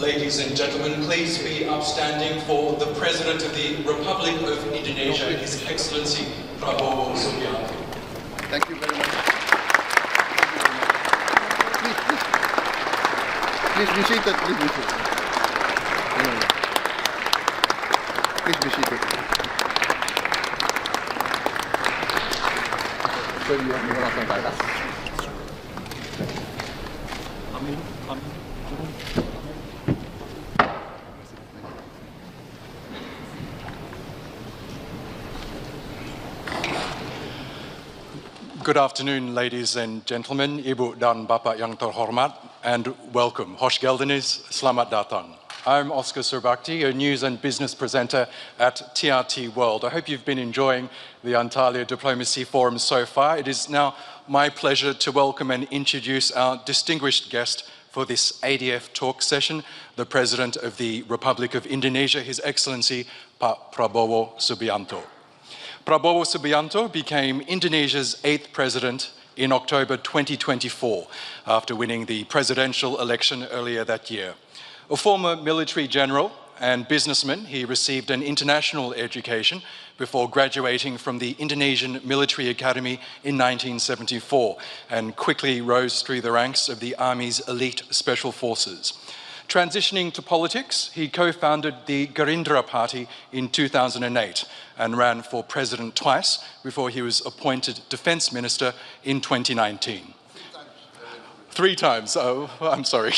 Ladies and gentlemen, please be upstanding for the President of the Republic of Indonesia, His Excellency Prabowo Tolak. Thank you very much. Please be seated. Please be seated. Please be seated. So you want to langsung ke atas? Good afternoon, ladies and gentlemen, Ibu dan Bapak yang terhormat, and welcome. Hoş geldiniz, selamat datang. I'm Oscar Surbakti, a news and business presenter at TRT World. I hope you've been enjoying the Antalya Diplomacy Forum so far. It is now my pleasure to welcome and introduce our distinguished guest for this ADF talk session, the President of the Republic of Indonesia, His Excellency Pak Prabowo Subianto. Prabowo Subianto became Indonesia's 8th president in October 2024 after winning the presidential election earlier that year. A former military general and businessman, he received an international education before graduating from the Indonesian Military Academy in 1974 and quickly rose through the ranks of the Army's elite special forces. Transitioning to politics, he co-founded the Gerindra Party in 2008 and ran for president twice before he was appointed defense minister in 2019. Three times. Oh, I'm sorry.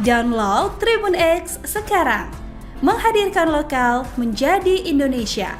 Download Tribun X sekarang, menghadirkan lokal menjadi Indonesia.